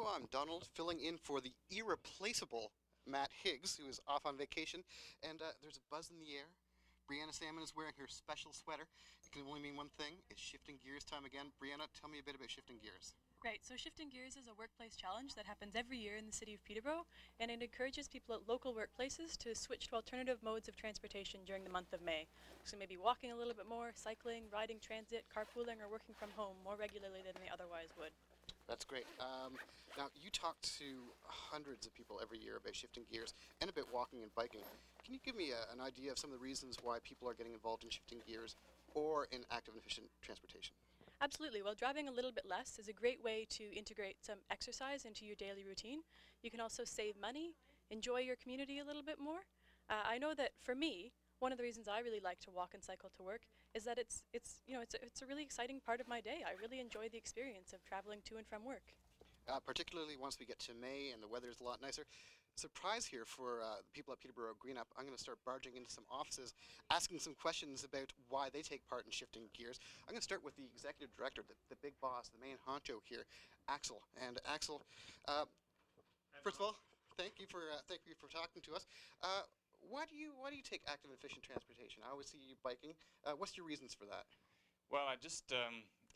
Hello, I'm Donald, filling in for the irreplaceable Matt Higgs, who is off on vacation. And there's a buzz in the air. Brianna Salmon is wearing her special sweater. It can only mean one thing. It's shifting gears time again. Brianna, tell me a bit about shifting gears. Right, so Shifting Gears is a workplace challenge that happens every year in the city of Peterborough, and it encourages people at local workplaces to switch to alternative modes of transportation during the month of May. So maybe walking a little bit more, cycling, riding transit, carpooling, or working from home more regularly than they otherwise would. That's great. Now, you talk to hundreds of people every year about shifting gears and about walking and biking. Can you give me an idea of some of the reasons why people are getting involved in shifting gears or in active and efficient transportation? Absolutely. Well, driving a little bit less is a great way to integrate some exercise into your daily routine. You can also save money, enjoy your community a little bit more. I know that for me, one of the reasons I really like to walk and cycle to work is that it's a really exciting part of my day. I really enjoy the experience of traveling to and from work. Particularly once we get to May and the weather's a lot nicer. Surprise here for the people at Peterborough Green Up. I'm going to start barging into some offices, asking some questions about why they take part in shifting gears. I'm going to start with the executive director, the big boss, the main honcho here, Axel. And Axel, first of all, thank you for talking to us. Why do you take active and efficient transportation? I always see you biking. What's your reasons for that? Well, I just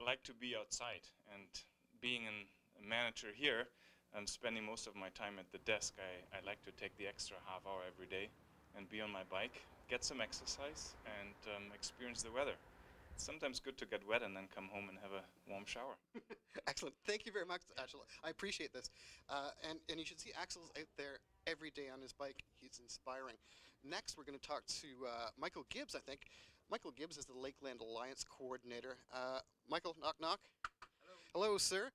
like to be outside, and being a manager here, I'm spending most of my time at the desk. I like to take the extra half hour every day and be on my bike, get some exercise, and experience the weather. It's sometimes good to get wet and then come home and have a warm shower. Excellent. Thank you very much, Axel. I appreciate this. And you should see Axel's out there every day on his bike. He's inspiring. Next, we're going to talk to Michael Gibbs, I think. Michael Gibbs is the Lakeland Alliance Coordinator. Michael, knock, knock. Hello. Hello, sir.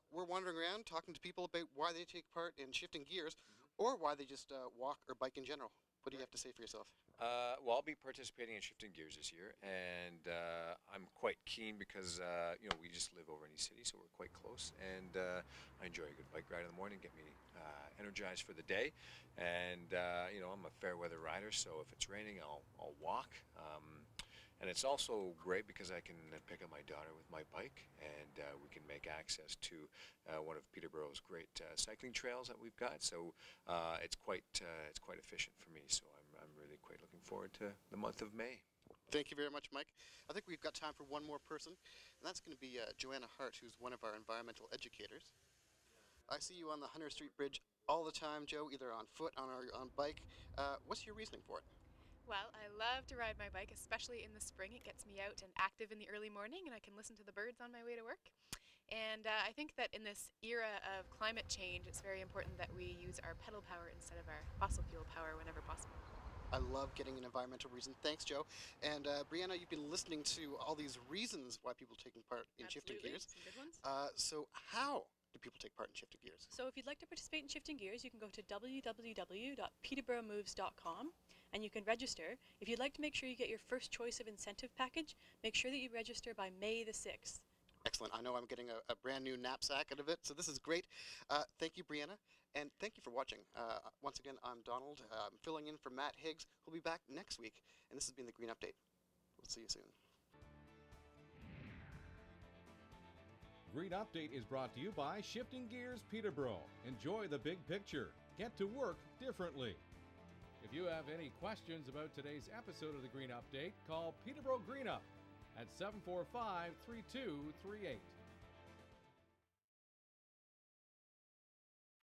We're wandering around talking to people about why they take part in shifting gears or why they just walk or bike in general. What do you have to say for yourself? Well, I'll be participating in Shifting Gears this year, and I'm quite keen because we just live over in East City, so we're quite close, and I enjoy a good bike ride in the morning, get me energized for the day, and I'm a fair weather rider, so if it's raining, I'll walk. And it's also great because I can pick up my daughter with my bike, and we can make access to one of Peterborough's great cycling trails that we've got. So it's quite efficient for me. So I'm really quite looking forward to the month of May. Thank you very much, Mike. I think we've got time for one more person, and that's going to be Joanna Hart, who's one of our environmental educators. I see you on the Hunter Street Bridge all the time, Joe, either on foot or on bike. What's your reasoning for it? Well, I love to ride my bike, especially in the spring. It gets me out and active in the early morning, and I can listen to the birds on my way to work. And I think that in this era of climate change, it's very important that we use our pedal power instead of our fossil fuel power whenever possible. I love getting an environmental reason. Thanks, Joe. And Brianna, you've been listening to all these reasons why people are taking part in shifting gears. Some good ones. So how do people take part in shifting gears? So if you'd like to participate in Shifting Gears, you can go to www.peterboroughmoves.com and you can register. If you'd like to make sure you get your first choice of incentive package, make sure that you register by May the 6th. Excellent. I know I'm getting a brand new knapsack out of it, so this is great. Thank you, Brianna, and thank you for watching. Once again, I'm Donald. I'm filling in for Matt Higgs, who'll be back next week, and this has been the Green Update. We'll see you soon. Green Update is brought to you by Shifting Gears Peterborough. Enjoy the big picture. Get to work differently. If you have any questions about today's episode of the Green Update, call Peterborough Green Up at 745-3238.